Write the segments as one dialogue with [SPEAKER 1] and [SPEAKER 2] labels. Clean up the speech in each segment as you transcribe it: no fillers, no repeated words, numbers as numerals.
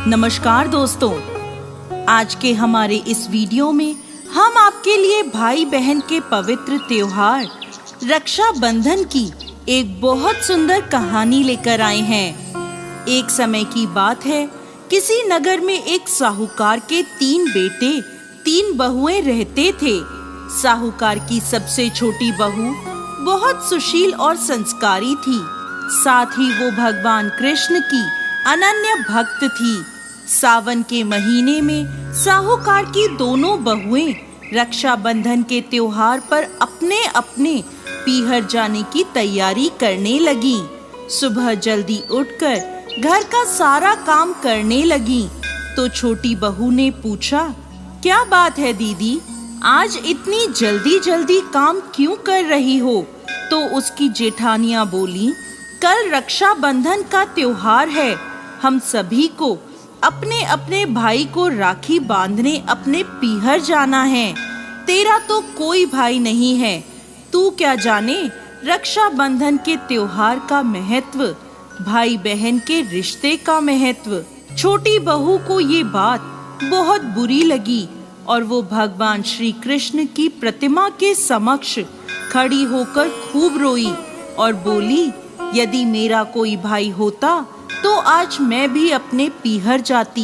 [SPEAKER 1] नमस्कार दोस्तों, आज के हमारे इस वीडियो में हम आपके लिए भाई बहन के पवित्र त्योहार रक्षा बंधन की एक बहुत सुंदर कहानी लेकर आए हैं। एक समय की बात है, किसी नगर में एक साहूकार के 3 बेटे 3 बहुएं रहते थे। साहूकार की सबसे छोटी बहू बहुत सुशील और संस्कारी थी। साथ ही वो भगवान कृष्ण की अनन्य भक्त थी। सावन के महीने में साहूकार की दोनों बहुएं रक्षाबंधन के त्योहार पर अपने अपने पीहर जाने की तैयारी करने लगी। सुबह जल्दी उठकर घर का सारा काम करने लगी तो छोटी बहू ने पूछा, क्या बात है दीदी, आज इतनी जल्दी जल्दी काम क्यों कर रही हो? तो उसकी जेठानियां बोली, कल रक्षाबंधन का त्योहार है, हम सभी को अपने अपने भाई को राखी बांधने अपने पीहर जाना है। तेरा तो कोई भाई नहीं है, तू क्या जाने रक्षाबंधन के त्योहार का महत्व, भाई बहन के रिश्ते का महत्व। छोटी बहू को ये बात बहुत बुरी लगी और वो भगवान श्री कृष्ण की प्रतिमा के समक्ष खड़ी होकर खूब रोई और बोली, यदि मेरा कोई भाई होता तो आज मैं भी अपने पीहर जाती।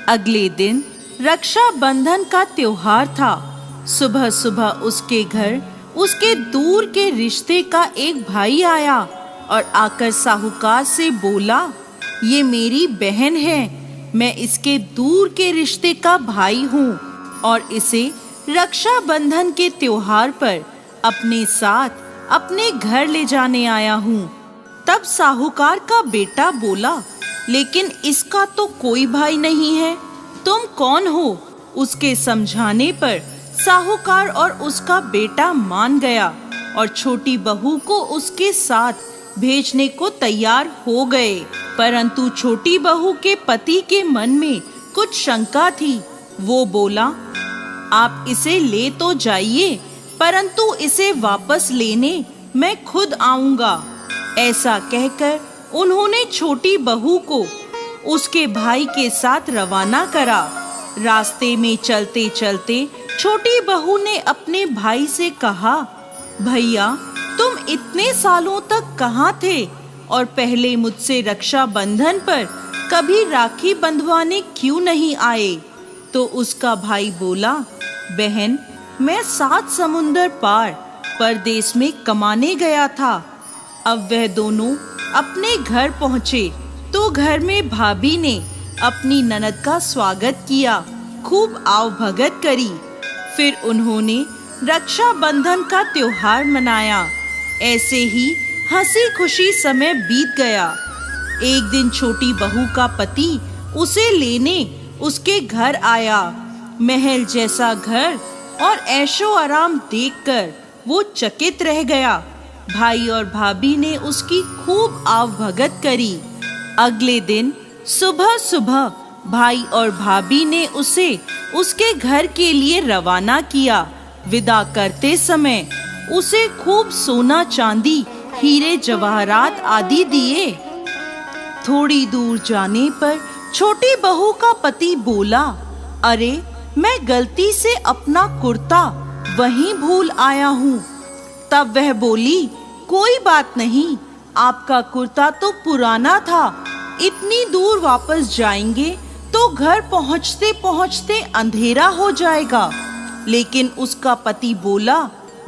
[SPEAKER 1] अगले दिन रक्षाबंधन का त्योहार था। सुबह सुबह उसके घर उसके दूर के रिश्ते का एक भाई आया और आकर साहूकार से बोला, ये मेरी बहन है, मैं इसके दूर के रिश्ते का भाई हूँ और इसे रक्षाबंधन के त्योहार पर अपने साथ अपने घर ले जाने आया हूँ। तब साहूकार का बेटा बोला, लेकिन इसका तो कोई भाई नहीं है, तुम कौन हो? उसके समझाने पर साहूकार और उसका बेटा मान गया और छोटी बहू को उसके साथ भेजने को तैयार हो गए। परंतु छोटी बहू के पति के मन में कुछ शंका थी। वो बोला, आप इसे ले तो जाइए, परंतु इसे वापस लेने मैं खुद आऊंगा। ऐसा कहकर उन्होंने छोटी बहू को उसके भाई के साथ रवाना करा। रास्ते में चलते चलते छोटी बहू ने अपने भाई से कहा, भैया तुम इतने सालों तक कहाँ थे और पहले मुझसे रक्षाबंधन पर कभी राखी बंधवाने क्यों नहीं आए? तो उसका भाई बोला, बहन मैं 7 समुंदर पार परदेश में कमाने गया था। अब वह दोनों अपने घर पहुँचे तो घर में भाभी ने अपनी ननद का स्वागत किया, खूब आवभगत करी। फिर उन्होंने रक्षाबंधन का त्योहार मनाया। ऐसे ही हंसी खुशी समय बीत गया। एक दिन छोटी बहू का पति उसे लेने उसके घर आया। महल जैसा घर और ऐशो आराम देखकर वो चकित रह गया। भाई और भाभी ने उसकी खूब आवभगत करी। अगले दिन सुबह सुबह भाई और भाभी ने उसे उसके घर के लिए रवाना किया। विदा करते समय उसे खूब सोना चांदी, हीरे जवाहरात आदि दिए। थोड़ी दूर जाने पर छोटी बहू का पति बोला, अरे मैं गलती से अपना कुर्ता वहीं भूल आया हूँ। तब वह बोली, कोई बात नहीं, आपका कुर्ता तो पुराना था, इतनी दूर वापस जाएंगे तो घर पहुँचते पहुँचते अंधेरा हो जाएगा। लेकिन उसका पति बोला,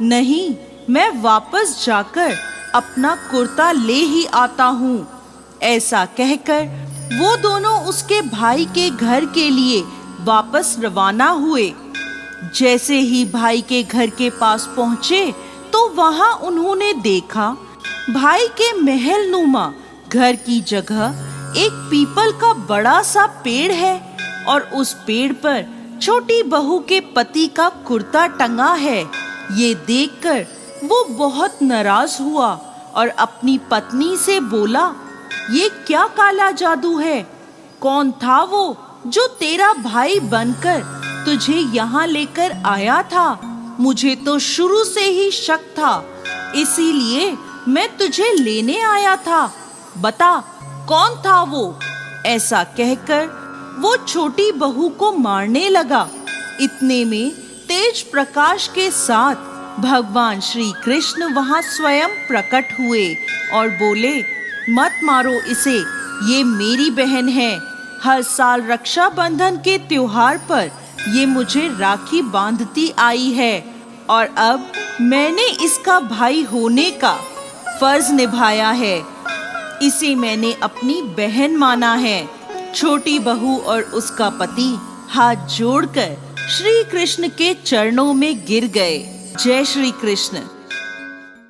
[SPEAKER 1] नहीं, मैं वापस जाकर अपना कुर्ता ले ही आता हूँ। ऐसा कहकर वो दोनों उसके भाई के घर के लिए वापस रवाना हुए। जैसे ही भाई के घर के पास पहुँचे तो वहां उन्होंने देखा, भाई के महल नुमा घर की जगह एक पीपल का बड़ा सा पेड़ है और उस पेड़ पर छोटी बहू के पति का कुर्ता टंगा है। ये देखकर वो बहुत नाराज हुआ और अपनी पत्नी से बोला, ये क्या काला जादू है? कौन था वो जो तेरा भाई बनकर तुझे यहाँ लेकर आया था? मुझे तो शुरू से ही शक था, इसीलिए मैं तुझे लेने आया था। बता कौन था वो? ऐसा कहकर वो छोटी बहू को मारने लगा। इतने में तेज प्रकाश के साथ भगवान श्री कृष्ण वहां स्वयं प्रकट हुए और बोले, मत मारो इसे, ये मेरी बहन है। हर साल रक्षाबंधन के त्योहार पर ये मुझे राखी बांधती आई है और अब मैंने इसका भाई होने का फर्ज निभाया है। इसे मैंने अपनी बहन माना है। छोटी बहू और उसका पति हाथ जोड़कर श्री कृष्ण के चरणों में गिर गए। जय श्री कृष्ण।